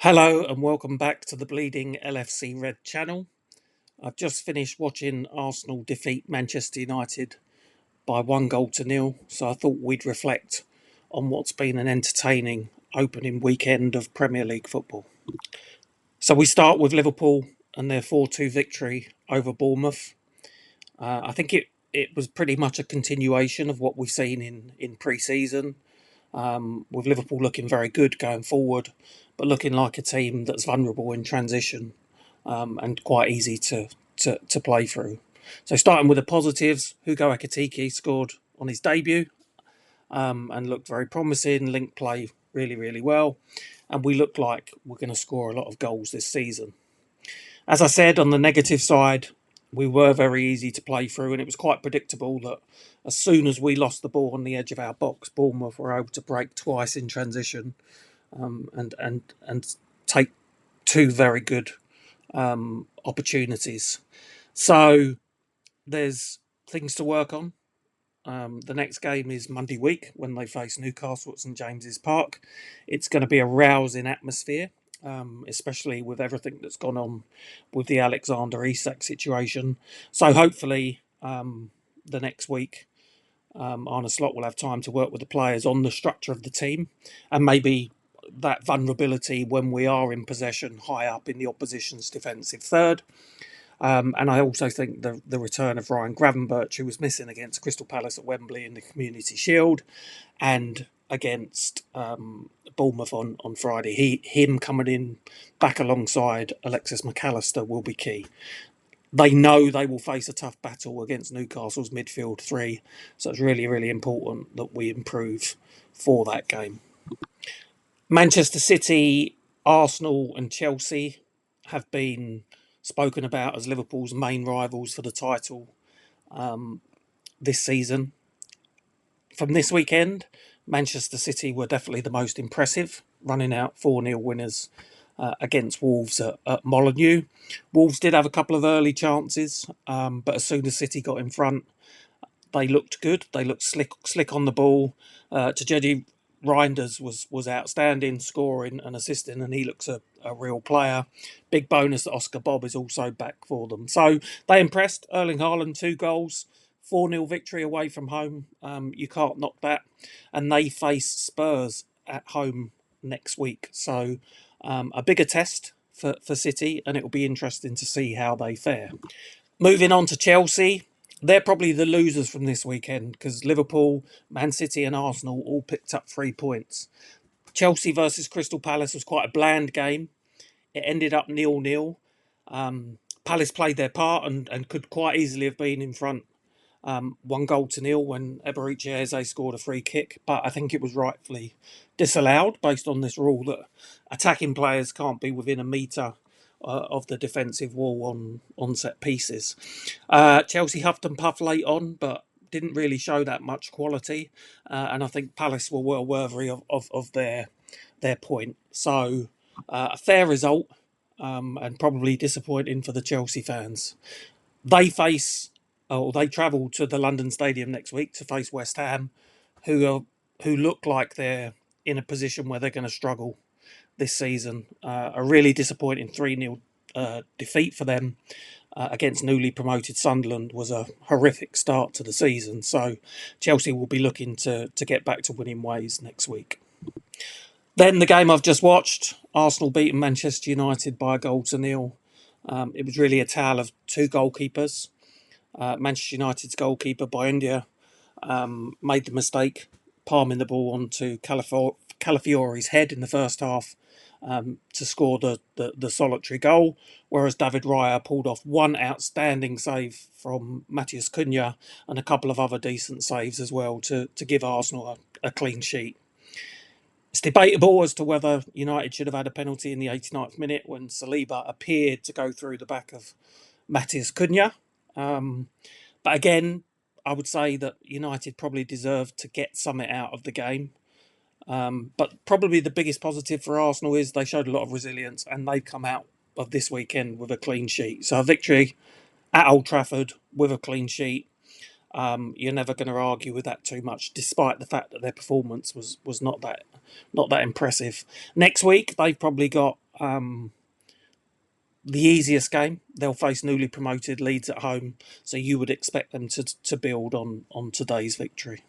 Hello and welcome back to the Bleeding LFC Red channel. I've just finished watching Arsenal defeat Manchester United by 1-0, so I thought we'd reflect on what's been an entertaining opening weekend of Premier League football. So we start with Liverpool and their 4-2 victory over Bournemouth. I think it was pretty much a continuation of what we've seen in pre-season, with Liverpool looking very good going forward, but looking like a team that's vulnerable in transition, and quite easy to play through. So starting with the positives, Hugo Ekitike scored on his debut, and looked very promising. Link play really well, and we look like we're going to score a lot of goals this season. As I said, on the negative side, we were very easy to play through, and it was quite predictable that as soon as we lost the ball on the edge of our box, Bournemouth were able to break twice in transition, and take two very good opportunities. So there's things to work on. The next game is Monday week when they face Newcastle at St James's Park. It's going to be a rousing atmosphere, especially with everything that's gone on with the Alexander Isak situation. So hopefully, the next week, Arne Slot will have time to work with the players on the structure of the team, and maybe that vulnerability when we are in possession high up in the opposition's defensive third. And I also think the return of Ryan Gravenberch, who was missing against Crystal Palace at Wembley in the Community Shield and against Bournemouth on Friday, him coming in back alongside Alexis McAllister will be key. They know they will face a tough battle against Newcastle's midfield three, so it's really important that we improve for that game. Manchester City, Arsenal and Chelsea have been spoken about as Liverpool's main rivals for the title this season. From this weekend, Manchester City were definitely the most impressive, running out 4-0 winners against Wolves at Molineux. Wolves did have a couple of early chances, but as soon as City got in front, they looked good. They looked slick on the ball. Tejedi Reinders was outstanding, scoring and assisting, and he looks a real player. Big bonus that Oscar Bob is also back for them. So they impressed. Erling Haaland, 2 goals, 4-0 victory away from home. You can't knock that. And they face Spurs at home next week. So a bigger test for City, and it will be interesting to see how they fare. Moving on to Chelsea, they're probably the losers from this weekend because Liverpool, Man City, and Arsenal all picked up 3 points. Chelsea versus Crystal Palace was quite a bland game. It ended up 0-0. Palace played their part and could quite easily have been in front, 1-0 when Eberechi Eze scored a free kick, but I think it was rightfully disallowed based on this rule that attacking players can't be within a metre of the defensive wall on set pieces. Chelsea huffed and puffed late on, but didn't really show that much quality, and I think Palace were well worthy of their point. So a fair result, and probably disappointing for the Chelsea fans. They travel to the London Stadium next week to face West Ham, who look like they're in a position where they're going to struggle this season. A really disappointing 3-0 defeat for them against newly promoted Sunderland was a horrific start to the season. So Chelsea will be looking to get back to winning ways next week. Then the game I've just watched, Arsenal beating Manchester United by 1-0. It was really a tale of 2 goalkeepers. Manchester United's goalkeeper, Boendia, made the mistake palming the ball onto Calafiore's head in the first half to score the solitary goal, whereas David Raya pulled off one outstanding save from Matheus Cunha and a couple of other decent saves as well to give Arsenal a clean sheet. It's debatable as to whether United should have had a penalty in the 89th minute when Saliba appeared to go through the back of Matheus Cunha. But again, I would say that United probably deserved to get something out of the game. But probably the biggest positive for Arsenal is they showed a lot of resilience and they've come out of this weekend with a clean sheet. So a victory at Old Trafford with a clean sheet. You're never going to argue with that too much, despite the fact that their performance was not that impressive. Next week they've probably got the easiest game. They'll face newly promoted Leeds at home, so you would expect them to build on today's victory.